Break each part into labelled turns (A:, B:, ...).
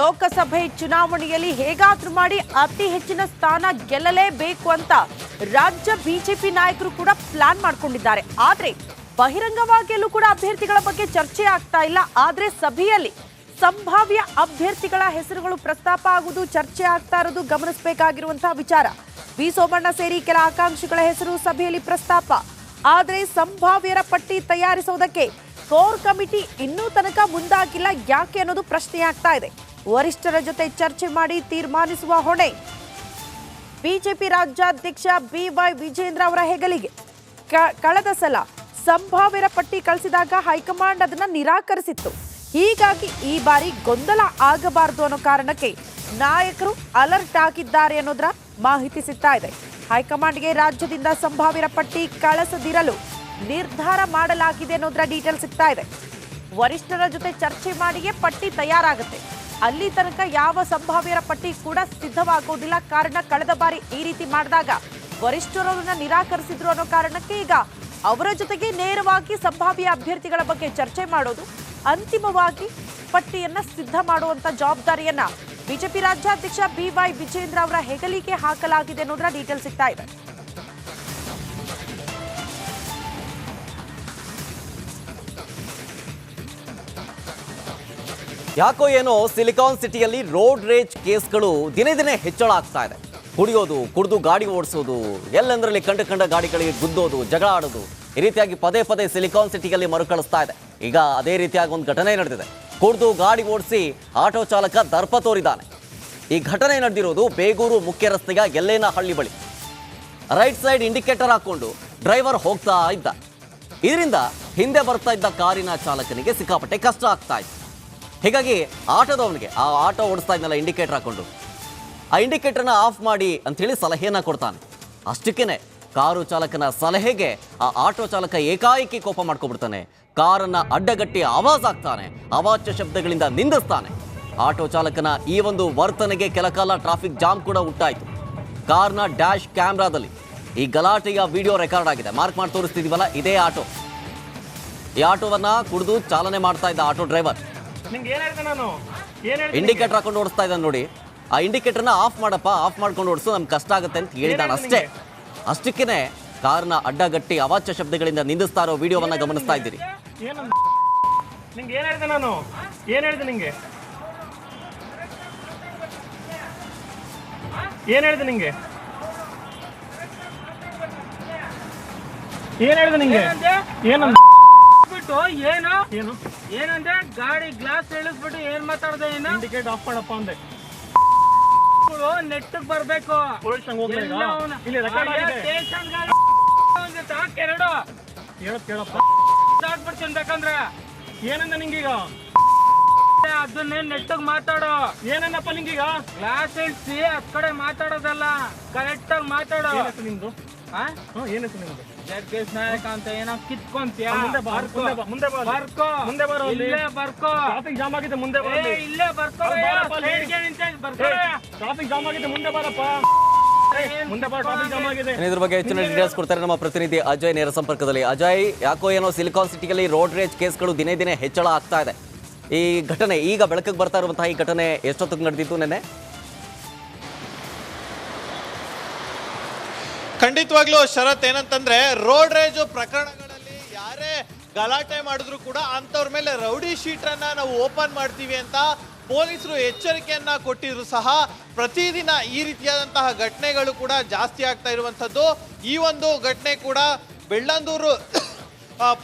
A: ಲೋಕಸಭೆ ಚುನಾವಣೆಯಲ್ಲಿ ಹೇಗಾದ್ರೂ ಮಾಡಿ ಅತಿ ಹೆಚ್ಚಿನ ಸ್ಥಾನ ಗೆಲ್ಲಲೇಬೇಕು ಅಂತ ರಾಜ್ಯ ಬಿಜೆಪಿ ನಾಯಕರು ಕೂಡ ಪ್ಲಾನ್ ಮಾಡಿಕೊಂಡಿದ್ದಾರೆ. ಆದ್ರೆ ಬಹಿರಂಗವಾಗಿಯೂ ಕೂಡ ಅಭ್ಯರ್ಥಿಗಳ ಬಗ್ಗೆ ಚರ್ಚೆ ಆಗ್ತಾ ಇಲ್ಲ. ಆದ್ರೆ ಸಭೆಯಲ್ಲಿ ಸಂಭಾವ್ಯ ಅಭ್ಯರ್ಥಿಗಳ ಹೆಸರುಗಳು ಪ್ರಸ್ತಾಪ ಆಗುವುದು, ಚರ್ಚೆ ಆಗ್ತಾ ಇರೋದು ಗಮನಿಸಬೇಕಾಗಿರುವಂತಹ ವಿಚಾರ. ಬಿ ಸೋಮಣ್ಣ ಸೇರಿ ಕೆಲ ಆಕಾಂಕ್ಷಿಗಳ ಹೆಸರು ಸಭೆಯಲ್ಲಿ ಪ್ರಸ್ತಾಪ. ಆದ್ರೆ ಸಂಭಾವ್ಯರ ಪಟ್ಟಿ ತಯಾರಿಸುವುದಕ್ಕೆ ಕೋರ್ ಕಮಿಟಿ ಇನ್ನೂ ತನಕ ಮುಂದಾಗಿಲ್ಲ. ಯಾಕೆ ಅನ್ನೋದು ಪ್ರಶ್ನೆ ಆಗ್ತಾ ಇದೆ. ವರಿಷ್ಠರ ಜೊತೆ ಚರ್ಚೆ ಮಾಡಿ ತೀರ್ಮಾನಿಸುವ ಹೊಣೆ ಬಿಜೆಪಿ ರಾಜ್ಯಾಧ್ಯಕ್ಷ BY ವಿಜೇಂದ್ರ ಅವರ ಹೆಗಲಿಗೆ. ಕಳೆದ ಸಲ ಸಂಭಾವ್ಯರ ಪಟ್ಟಿ ಕಳಿಸಿದಾಗ ಹೈಕಮಾಂಡ್ ಅದನ್ನ ನಿರಾಕರಿಸಿತ್ತು. ಹೀಗಾಗಿ ಈ ಬಾರಿ ಗೊಂದಲ ಆಗಬಾರದು ಅನ್ನೋ ಕಾರಣಕ್ಕೆ ನಾಯಕರು ಅಲರ್ಟ್ ಆಗಿದ್ದಾರೆ ಅನ್ನೋದರ ಮಾಹಿತಿ ಸಿಗ್ತಾ ಇದೆ. ಹೈಕಮಾಂಡ್ಗೆ ರಾಜ್ಯದಿಂದ ಸಂಭಾವ್ಯರ ಪಟ್ಟಿ ಕಳಿಸದಿರಲು ನಿರ್ಧಾರ ಮಾಡಲಾಗಿದೆ ಅನ್ನೋದರ ಡೀಟೇಲ್ ಸಿಗ್ತಾ ಇದೆ. ವರಿಷ್ಠರ ಜೊತೆ ಚರ್ಚೆ ಮಾಡಿಯೇ ಪಟ್ಟಿ ತಯಾರಾಗುತ್ತೆ. ಅಲ್ಲಿ ತನಕ ಯಾವ ಸಂಭಾವ್ಯರ ಪಟ್ಟಿ ಕೂಡ ಸಿದ್ಧವಾಗೋದಿಲ್ಲ. ಕಾರಣ ಕಳೆದ ಬಾರಿ ಈ ರೀತಿ ಮಾಡಿದಾಗ ವರಿಷ್ಠರನ್ನ ನಿರಾಕರಿಸಿದ್ರು ಅನ್ನೋ ಕಾರಣಕ್ಕೆ ಈಗ ಅವರ ಜೊತೆಗೆ ನೇರವಾಗಿ ಸಂಭಾವ್ಯ ಅಭ್ಯರ್ಥಿಗಳ ಬಗ್ಗೆ ಚರ್ಚೆ ಮಾಡೋದು, ಅಂತಿಮವಾಗಿ ಪಟ್ಟಿಯನ್ನ ಸಿದ್ಧ ಮಾಡುವಂತ ಜವಾಬ್ದಾರಿಯನ್ನ ಬಿಜೆಪಿ ರಾಜ್ಯಾಧ್ಯಕ್ಷ BY ವಿಜೇಂದ್ರ ಅವರ ಹೆಗಲಿಗೆ ಹಾಕಲಾಗಿದೆ ಅನ್ನೋದರ ಡೀಟೇಲ್ ಸಿಗ್ತಾ ಇದೆ.
B: ಯಾಕೋ ಏನೋ ಸಿಲಿಕಾನ್ ಸಿಟಿಯಲ್ಲಿ ರೋಡ್ ರೇಜ್ ಕೇಸ್ಗಳು ದಿನೇ ದಿನೇ ಹೆಚ್ಚಳ ಆಗ್ತಾ ಇದೆ. ಕುಡಿದು ಗಾಡಿ ಓಡಿಸೋದು, ಎಲ್ಲೆಂದರಲ್ಲಿ ಕಂಡ ಗಾಡಿಗಳಿಗೆ ಗುದ್ದೋದು, ಜಗಳ ಆಡೋದು, ಈ ರೀತಿಯಾಗಿ ಪದೇ ಪದೇ ಸಿಲಿಕಾನ್ ಸಿಟಿಯಲ್ಲಿ ಮರುಕಳಿಸ್ತಾ ಇದೆ. ಈಗ ಅದೇ ರೀತಿಯಾಗಿ ಒಂದು ಘಟನೆ ನಡೆದಿದೆ. ಕುಡಿದು ಗಾಡಿ ಓಡಿಸಿ ಆಟೋ ಚಾಲಕ ದರ್ಪ ತೋರಿದ್ದಾನೆ. ಈ ಘಟನೆ ನಡೆದಿರೋದು ಬೇಗೂರು ಮುಖ್ಯ ರಸ್ತೆಯ ಯಲ್ಲೇನಹಳ್ಳಿ ಬಳಿ. ರೈಟ್ ಸೈಡ್ ಇಂಡಿಕೇಟರ್ ಹಾಕೊಂಡು ಡ್ರೈವರ್ ಹೋಗ್ತಾ ಇದ್ದ. ಇದರಿಂದ ಹಿಂದೆ ಬರ್ತಾ ಇದ್ದ ಕಾರಿನ ಚಾಲಕನಿಗೆ ಸಿಕ್ಕಾಪಟ್ಟೆ ಕಷ್ಟ ಆಗ್ತಾ ಇತ್ತು. ಹೀಗಾಗಿ ಆಟೋದವನಿಗೆ, ಆ ಆಟೋ ಓಡಿಸ್ತಾ ಇದ್ನಲ್ಲ ಇಂಡಿಕೇಟರ್ ಹಾಕೊಂಡು, ಆ ಇಂಡಿಕೇಟರ್ನ ಆಫ್ ಮಾಡಿ ಅಂಥೇಳಿ ಸಲಹೆಯನ್ನು ಕೊಡ್ತಾನೆ. ಅಷ್ಟಕ್ಕೇನೆ ಕಾರು ಚಾಲಕನ ಸಲಹೆಗೆ ಆ ಆಟೋ ಚಾಲಕ ಏಕಾಏಕಿ ಕೋಪ ಮಾಡ್ಕೊಬಿಡ್ತಾನೆ. ಕಾರನ್ನು ಅಡ್ಡಗಟ್ಟಿ ಆವಾಜ್ ಆಗ್ತಾನೆ, ಅವಾಚ್ಯ ಶಬ್ದಗಳಿಂದ ನಿಂದಿಸ್ತಾನೆ. ಆಟೋ ಚಾಲಕನ ಈ ಒಂದು ವರ್ತನೆಗೆ ಕೆಲ ಕಾಲ ಟ್ರಾಫಿಕ್ ಜಾಮ್ ಕೂಡ ಉಂಟಾಯಿತು. ಕಾರ್ನ ಡ್ಯಾಶ್ ಕ್ಯಾಮ್ರಾದಲ್ಲಿ ಈ ಗಲಾಟೆಯ ವಿಡಿಯೋ ರೆಕಾರ್ಡ್ ಆಗಿದೆ. ಮಾರ್ಕ್ ಮಾಡಿ ತೋರಿಸ್ತಿದೀವಲ್ಲ, ಇದೇ ಆಟೋ. ಈ ಆಟೋವನ್ನ ಕುಡಿದು ಚಾಲನೆ ಮಾಡ್ತಾ ಇದ್ದ ಆಟೋ ಡ್ರೈವರ್ ಇಂಡಿಕೇಟರ್ ಹಾಕೊಂಡು ಓಡಿಸ್ತಾ ಇದ್ದಾನೆ ನೋಡಿ. ಆ ಇಂಡಿಕೇಟರ್ನ ಆಫ್ ಮಾಡಪ್ಪ, ಆಫ್ ಮಾಡ್ಕೊಂಡು ಓಡಿಸು, ನಮ್ಗೆ ಕಷ್ಟ ಆಗುತ್ತೆ ಅಂತ ಹೇಳಿದಾನೆ ಅಷ್ಟೇ. ಅಷ್ಟಕ್ಕೇನೆ ಕಾರ್ನ ಅಡ್ಡಗಟ್ಟಿ ಅವಾಚ್ಯ ಶಬ್ದಗಳಿಂದ ನಿಂದಿಸ್ತಾ ಇರೋ ವಿಡಿಯೋವನ್ನ ಗಮನಿಸ್ತಾ ಇದ್ದೀರಿ.
C: ಏನಂದ್ರೆ ಗಾಡಿ ಗ್ಲಾಸ್ ಇಳಿಸ್ಬಿಟ್ಟು ಏನ್ ಮಾತಾಡ್ದೆ? ಏನು ಇಂಡಿಕೇಟ್ ಆಫ್ ಮಾಡಪ್ಪ ಅಂದೆ. ನೆಟ್ ಬರ್ಬೇಕು. ಬೇಕಂದ್ರೆ ಏನಂದ ನಿಂಗೀಗ? ಅದನ್ನೇ ನೆಟ್ಟಗ್ ಮಾತಾಡೋ. ಏನನ್ನಪ್ಪ ನಿಂಗೀಗ? ಗ್ಲಾಸ್ ಇಳಿಸಿ ಅದ್ ಕಡೆ ಮಾತಾಡೋದಲ್ಲ, ಕರೆಕ್ಟ್ ಆಗಿ ಮಾತಾಡೋ. ನಿಮ್ದು ಏನಂತ ನಿಮ್ದು? ಜಗ್ಗೇಶ್ ನಾಯಕ ಅಂತ ಏನೋ ಕಿತ್ಕೊಂತೀಯ? ಬರ್ಕೋ. ಟ್ರಾಫಿಕ್ ಜಾಮ್ ಆಗಿದೆ, ಮುಂದೆ ಇಲ್ಲೇ ಬರ್ಕೋ. ಟ್ರಾಫಿಕ್ ಜಾಮ್ ಆಗಿದೆ, ಮುಂದೆ ಬರಪ್ಪ.
B: ಇದ್ರ ಬಗ್ಗೆ ಹೆಚ್ಚಿನ ಡೀಟೇಲ್ಸ್ ಕೊಡ್ತಾರೆ ನಮ್ಮ ಪ್ರತಿನಿಧಿ ಅಜಯ್ ನೇರ ಸಂಪರ್ಕದಲ್ಲಿ. ಅಜಯ್, ಯಾಕೋ ಏನೋ ಸಿಲಿಕಾನ್ ಸಿಟಿಯಲ್ಲಿ ರೋಡ್ ರೇಜ್ ಕೇಸ್ಗಳು ದಿನೇ ದಿನೇ ಹೆಚ್ಚಳ ಆಗ್ತಾ ಇದೆ. ಈ ಘಟನೆ ಈಗ ಬೆಳಕಿಗೆ ಬರ್ತಾ ಇರುವಂತಹ ಈ ಘಟನೆ ಎಷ್ಟೊತ್ತಿಗೆ ನಡೆದಿತ್ತು ನೆನ್ನೆ?
D: ಖಂಡಿತವಾಗ್ಲೂ ಶರತ್, ಏನಂತಂದ್ರೆ ರೋಡ್ ರೇಜ್ ಪ್ರಕರಣಗಳಲ್ಲಿ ಯಾರೇ ಗಲಾಟೆ ಮಾಡಿದ್ರು ಕೂಡ ಅಂಥವ್ರ ಮೇಲೆ ರೌಡಿ ಶೀಟನ್ನ ನಾವು ಓಪನ್ ಮಾಡ್ತೀವಿ ಅಂತ ಪೊಲೀಸರು ಎಚ್ಚರಿಕೆಯನ್ನ ಕೊಟ್ಟಿದ್ರು ಸಹ ಪ್ರತಿದಿನ ಈ ರೀತಿಯಾದಂತಹ ಘಟನೆಗಳು ಕೂಡ ಜಾಸ್ತಿ ಆಗ್ತಾ ಇರುವಂಥದ್ದು. ಈ ಒಂದು ಘಟನೆ ಕೂಡ ಬೆಳ್ಳಂದೂರು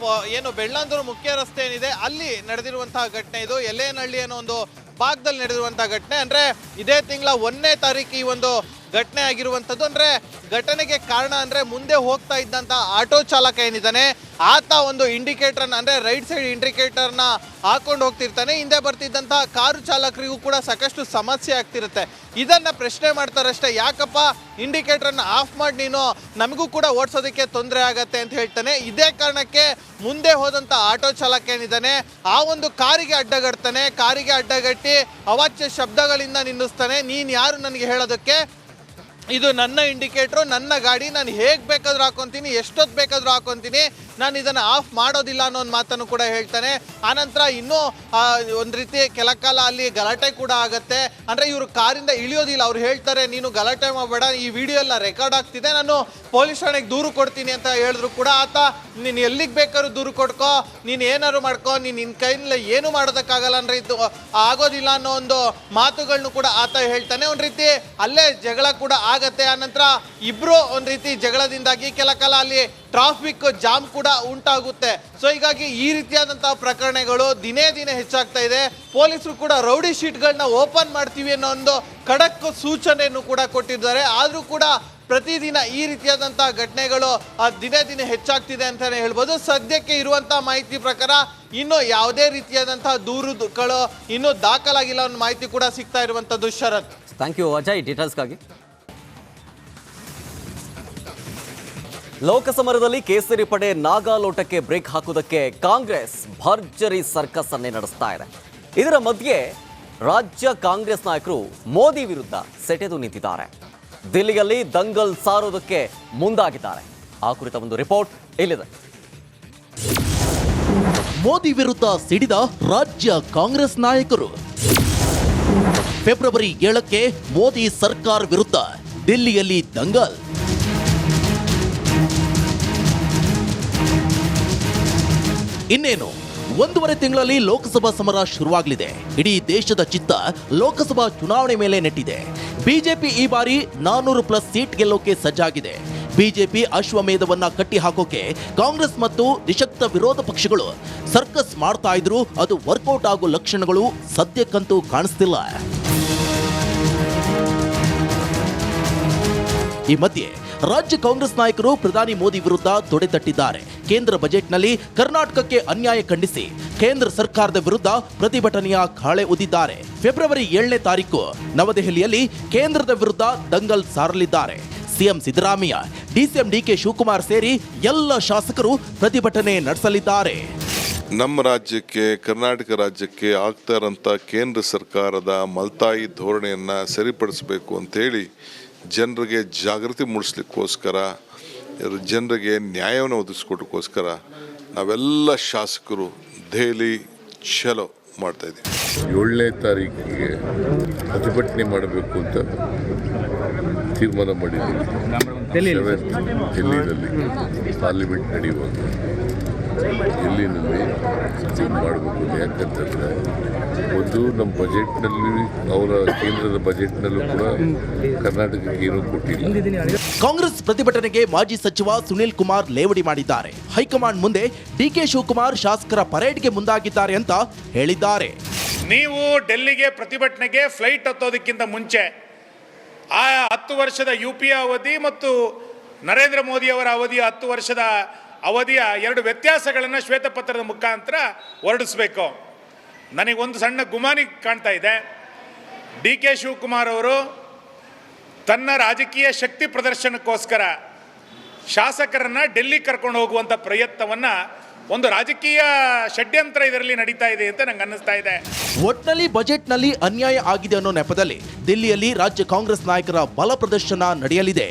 D: ಮುಖ್ಯ ರಸ್ತೆ ಏನಿದೆ ಅಲ್ಲಿ ನಡೆದಿರುವಂತಹ ಘಟನೆ. ಇದು ಯಲ್ಲೇನಹಳ್ಳಿ ಅನ್ನೋ ಒಂದು ಭಾಗದಲ್ಲಿ ನಡೆದಿರುವಂತಹ ಘಟನೆ. ಅಂದ್ರೆ ಇದೇ ತಿಂಗಳ 1ನೇ ತಾರೀಕು ಈ ಒಂದು ಘಟನೆ ಆಗಿರುವಂಥದ್ದು. ಅಂದ್ರೆ ಘಟನೆಗೆ ಕಾರಣ ಅಂದ್ರೆ ಮುಂದೆ ಹೋಗ್ತಾ ಇದ್ದಂತ ಆಟೋ ಚಾಲಕ ಏನಿದ್ದಾನೆ ಆತ ಒಂದು ಇಂಡಿಕೇಟರ್ನ, ಅಂದ್ರೆ ರೈಟ್ ಸೈಡ್ ಇಂಡಿಕೇಟರ್ನ ಹಾಕೊಂಡು ಹೋಗ್ತಿರ್ತಾನೆ. ಹಿಂದೆ ಬರ್ತಿದ್ದಂತಹ ಕಾರು ಚಾಲಕರಿಗೂ ಕೂಡ ಸಾಕಷ್ಟು ಸಮಸ್ಯೆ ಆಗ್ತಿರುತ್ತೆ. ಇದನ್ನ ಪ್ರಶ್ನೆ ಮಾಡ್ತಾರಷ್ಟೇ, ಯಾಕಪ್ಪ ಇಂಡಿಕೇಟರ್ನ ಆಫ್ ಮಾಡಿ, ನೀನು ನಮಗೂ ಕೂಡ ಓಡಿಸೋದಕ್ಕೆ ತೊಂದರೆ ಆಗತ್ತೆ ಅಂತ ಹೇಳ್ತಾನೆ. ಇದೇ ಕಾರಣಕ್ಕೆ ಮುಂದೆ ಹೋದಂತ ಆಟೋ ಚಾಲಕ ಏನಿದ್ದಾನೆ ಆ ಒಂದು ಕಾರಿಗೆ ಅಡ್ಡಗಡ್ತಾನೆ. ಕಾರಿಗೆ ಅಡ್ಡಗಟ್ಟಿ ಅವಾಚ್ಯ ಶಬ್ದಗಳಿಂದ ನಿಲ್ಲಿಸ್ತಾನೆ. ನೀನ್ ಯಾರು ನನಗೆ ಹೇಳೋದಕ್ಕೆ? ಇದು ನನ್ನ ಇಂಡಿಕೇಟ್ರು, ನನ್ನ ಗಾಡಿ, ನಾನು ಹೇಗೆ ಬೇಕಾದ್ರೂ ಹಾಕೊತೀನಿ, ಎಷ್ಟೊತ್ತು ಬೇಕಾದ್ರೂ ಹಾಕೊತೀನಿ, ನಾನು ಇದನ್ನು ಆಫ್ ಮಾಡೋದಿಲ್ಲ ಅನ್ನೋ ಒಂದು ಮಾತನ್ನು ಕೂಡ ಹೇಳ್ತಾನೆ. ಆನಂತರ ಇನ್ನೂ ಒಂದು ರೀತಿ ಕೆಲ ಕಾಲ ಅಲ್ಲಿ ಗಲಾಟೆ ಕೂಡ ಆಗತ್ತೆ. ಅಂದರೆ ಇವರು ಕಾರಿಂದ ಇಳಿಯೋದಿಲ್ಲ. ಅವ್ರು ಹೇಳ್ತಾರೆ, ನೀನು ಗಲಾಟೆ ಮಾಡಬೇಡ, ಈ ವಿಡಿಯೋ ಎಲ್ಲ ರೆಕಾರ್ಡ್ ಆಗ್ತಿದೆ, ನಾನು ಪೊಲೀಸ್ ಠಾಣೆಗೆ ದೂರು ಕೊಡ್ತೀನಿ ಅಂತ ಹೇಳಿದ್ರು ಕೂಡ ಆತ ನೀನು ಎಲ್ಲಿಗೆ ಬೇಕಾದ್ರೂ ದೂರು ಕೊಡ್ಕೋ, ನೀನು ಏನಾದ್ರು ಮಾಡ್ಕೋ, ನಿನ್ನ ಕೈಯಿಂದ ಏನು ಮಾಡೋದಕ್ಕಾಗಲ್ಲ ಅಂದರೆ ಇದು ಆಗೋದಿಲ್ಲ ಅನ್ನೋ ಒಂದು ಮಾತುಗಳನ್ನು ಕೂಡ ಆತ ಹೇಳ್ತಾನೆ. ಒಂದು ರೀತಿ ಅಲ್ಲೇ ಜಗಳ ಕೂಡ ಆಗತ್ತೆ. ಆನಂತರ ಇಬ್ರು ಒಂದು ರೀತಿ ಜಗಳದಿಂದಾಗಿ ಕೆಲ ಕಾಲ ಅಲ್ಲಿ ಟ್ರಾಫಿಕ್ ಜಾಮ್ ಕೂಡ ಉಂಟಾಗುತ್ತೆ. ಸೊ ಹೀಗಾಗಿ ಈ ರೀತಿಯಾದಂತಹ ಪ್ರಕರಣಗಳು ದಿನೇ ದಿನೇ ಹೆಚ್ಚಾಗ್ತಾ ಇದೆ. ಪೊಲೀಸರು ಕೂಡ ರೌಡಿ ಶೀಟ್ಗಳನ್ನ ಓಪನ್ ಮಾಡ್ತೀವಿ ಅನ್ನೋ ಒಂದು ಖಡಕ್ ಸೂಚನೆಯನ್ನು ಕೂಡ ಕೊಟ್ಟಿದ್ದಾರೆ. ಆದರೂ ಕೂಡ ಪ್ರತಿದಿನ ಈ ರೀತಿಯಾದಂತಹ ಘಟನೆಗಳು ದಿನೇ ದಿನೇ ಹೆಚ್ಚಾಗ್ತಿದೆ ಅಂತಾನೆ ಹೇಳ್ಬೋದು. ಸದ್ಯಕ್ಕೆ ಇರುವಂತಹ ಮಾಹಿತಿ ಪ್ರಕಾರ ಇನ್ನು ಯಾವುದೇ ರೀತಿಯಾದಂತಹ ದೂರುಗಳು ಇನ್ನೂ ದಾಖಲಾಗಿಲ್ಲ ಅನ್ನೋ ಮಾಹಿತಿ ಕೂಡ ಸಿಗ್ತಾ ಇರುವಂತದ್ದು. ಶರತ್,
B: ಥ್ಯಾಂಕ್ ಯು ಅಜಯ್ ಡೀಟೇಲ್ಸ್ಗಾಗಿ. ಲೋಕಸಮರದಲ್ಲಿ ಕೇಸರಿ ಪಡೆ ನಾಗಾಲೋಟಕ್ಕೆ ಬ್ರೇಕ್ ಹಾಕುವುದಕ್ಕೆ ಕಾಂಗ್ರೆಸ್ ಭರ್ಜರಿ ಸರ್ಕಸ್ ಅನ್ನೇ ನಡೆಸ್ತಾ ಇದೆ. ಇದರ ಮಧ್ಯೆ ರಾಜ್ಯ ಕಾಂಗ್ರೆಸ್ ನಾಯಕರು ಮೋದಿ ವಿರುದ್ಧ ಸೆಟೆದು ನಿಂತಿದ್ದಾರೆ. ದಿಲ್ಲಿಯಲ್ಲಿ ದಂಗಲ್ ಸಾರೋದಕ್ಕೆ ಮುಂದಾಗಿದ್ದಾರೆ. ಆ ಕುರಿತ ಒಂದು ರಿಪೋರ್ಟ್ ಇಲ್ಲಿದೆ.
E: ಮೋದಿ ವಿರುದ್ಧ ಸಿಡಿದ ರಾಜ್ಯ ಕಾಂಗ್ರೆಸ್ ನಾಯಕರು. ಫೆಬ್ರವರಿ 7ಕ್ಕೆ ಮೋದಿ ಸರ್ಕಾರ ವಿರುದ್ಧ ದಿಲ್ಲಿಯಲ್ಲಿ ದಂಗಲ್. ಇನ್ನೇನು 1.5 ತಿಂಗಳಲ್ಲಿ ಲೋಕಸಭಾ ಸಮರ ಶುರುವಾಗಲಿದೆ. ಇಡೀ ದೇಶದ ಚಿತ್ತ ಲೋಕಸಭಾ ಚುನಾವಣೆ ಮೇಲೆ ನೆಟ್ಟಿದೆ. ಬಿಜೆಪಿ ಈ ಬಾರಿ 400+ ಸೀಟ್ ಗೆಲ್ಲೋಕೆ ಸಜ್ಜಾಗಿದೆ. ಬಿಜೆಪಿ ಅಶ್ವಮೇಧವನ್ನ ಕಟ್ಟಿ ಹಾಕೋಕೆ ಕಾಂಗ್ರೆಸ್ ಮತ್ತು ನಿಶಕ್ತ ವಿರೋಧ ಪಕ್ಷಗಳು ಸರ್ಕಸ್ ಮಾಡ್ತಾ ಇದ್ರು. ಅದು ವರ್ಕೌಟ್ ಆಗೋ ಲಕ್ಷಣಗಳು ಸದ್ಯಕ್ಕಂತೂ ಕಾಣಿಸ್ತಿಲ್ಲ. ಈ ಮಧ್ಯೆ ರಾಜ್ಯ ಕಾಂಗ್ರೆಸ್ ನಾಯಕರು ಪ್ರಧಾನಿ ಮೋದಿ ವಿರುದ್ಧ ತೊಡೆತಟ್ಟಿದ್ದಾರೆ. ಕೇಂದ್ರ ಬಜೆಟ್ನಲ್ಲಿ ಕರ್ನಾಟಕಕ್ಕೆ ಅನ್ಯಾಯ ಖಂಡಿಸಿ ಕೇಂದ್ರ ಸರ್ಕಾರದ ವಿರುದ್ಧ ಪ್ರತಿಭಟನೆಯ ಕಾಳೆ ಊದಿದ್ದಾರೆ. ಫೆಬ್ರವರಿ 7ನೇ ತಾರೀಕು ನವದೆಹಲಿಯಲ್ಲಿ ಕೇಂದ್ರದ ವಿರುದ್ಧ ದಂಗಲ್ ಸಾರಲಿದ್ದಾರೆ. CM Siddaramaiah, DCM DK Shivakumar ಸೇರಿ ಎಲ್ಲ ಶಾಸಕರು ಪ್ರತಿಭಟನೆ ನಡೆಸಲಿದ್ದಾರೆ.
F: ನಮ್ಮ ರಾಜ್ಯಕ್ಕೆ, ಕರ್ನಾಟಕ ರಾಜ್ಯಕ್ಕೆ ಆಗ್ತಾ ಇರೋಂಥ ಕೇಂದ್ರ ಸರ್ಕಾರದ ಮಲ್ತಾಯಿ ಧೋರಣೆಯನ್ನು ಸರಿಪಡಿಸಬೇಕು ಅಂತೇಳಿ ಜನರಿಗೆ ಜಾಗೃತಿ ಮೂಡಿಸ್ಲಿಕ್ಕೋಸ್ಕರ, ಜನರಿಗೆ ನ್ಯಾಯವನ್ನು ಒದಗಿಸ್ಕೊಡೋಕ್ಕೋಸ್ಕರ ನಾವೆಲ್ಲ ಶಾಸಕರು ದೆಹಲಿ ಚಲೋ ಮಾಡ್ತಾ ಇದ್ದೀವಿ.
G: 7ನೇ ತಾರೀಕಿಗೆ ಪ್ರತಿಭಟನೆ ಮಾಡಬೇಕು ಅಂತ ತೀರ್ಮಾನ ಮಾಡಿದ್ದೀವಿ. ಡೆಲ್ಲಿನಲ್ಲಿ ಪಾರ್ಲಿಮೆಂಟ್ ನಡೆಯುವಾಗ ಡೆಲ್ಲಿನಲ್ಲಿ ಮಾಡಬೇಕು. ಯಾಕಂತಂದರೆ ಒಂದು ನಮ್ಮ ಬಜೆಟ್ನಲ್ಲಿ, ಅವರ ಕೇಂದ್ರದ ಬಜೆಟ್ನಲ್ಲೂ ಕೂಡ ಕರ್ನಾಟಕಕ್ಕೆ ಏನೂ ಕೊಟ್ಟಿಲ್ಲ.
E: ಕಾಂಗ್ರೆಸ್ ಪ್ರತಿಭಟನೆಗೆ ಮಾಜಿ ಸಚಿವ ಸುನೀಲ್ ಕುಮಾರ್ ಲೇವಡಿ ಮಾಡಿದ್ದಾರೆ. ಹೈಕಮಾಂಡ್ ಮುಂದೆ ಡಿಕೆ ಶಿವಕುಮಾರ್ ಶಾಸಕರ ಪರೇಡ್ಗೆ ಮುಂದಾಗಿದ್ದಾರೆ ಅಂತ ಹೇಳಿದ್ದಾರೆ.
H: ನೀವು ಡೆಲ್ಲಿಗೆ ಪ್ರತಿಭಟನೆಗೆ ಫ್ಲೈಟ್ ಹತ್ತೋದಕ್ಕಿಂತ ಮುಂಚೆ ಆ 10 ವರ್ಷದ UPA ಅವಧಿ ಮತ್ತು ನರೇಂದ್ರ ಮೋದಿ ಅವರ ಅವಧಿಯ 10 ವರ್ಷದ ಅವಧಿಯ 2 ವ್ಯತ್ಯಾಸಗಳನ್ನು ಶ್ವೇತಪತ್ರದ ಮುಖಾಂತರ ಹೊರಡಿಸಬೇಕು. ನನಗೊಂದು ಸಣ್ಣ ಗುಮಾನಿ ಕಾಣ್ತಾ ಇದೆ. ಡಿ.ಕೆ. ಶಿವಕುಮಾರ್ ಅವರು ತನ್ನ ರಾಜಕೀಯ ಶಕ್ತಿ ಪ್ರದರ್ಶನಕ್ಕೋಸ್ಕರ ಶಾಸಕರನ್ನ ಡೆಲ್ಲಿ ಕರ್ಕೊಂಡು ಹೋಗುವಂಥ ಪ್ರಯತ್ನವನ್ನು ಒಂದು ರಾಜಕೀಯ ಷಡ್ಯಂತ್ರ ಇದರಲ್ಲಿ ನಡೀತಾ ಇದೆ ಅಂತ ನಂಗೆ ಅನ್ನಿಸ್ತಾ ಇದೆ.
E: ಒಟ್ನಲ್ಲಿ ಬಜೆಟ್ನಲ್ಲಿ ಅನ್ಯಾಯ ಆಗಿದೆ ಅನ್ನೋ ನೆಪದಲ್ಲಿ ದಿಲ್ಲಿಯಲ್ಲಿ ರಾಜ್ಯ ಕಾಂಗ್ರೆಸ್ ನಾಯಕರ ಬಲ ಪ್ರದರ್ಶನ ನಡೆಯಲಿದೆ.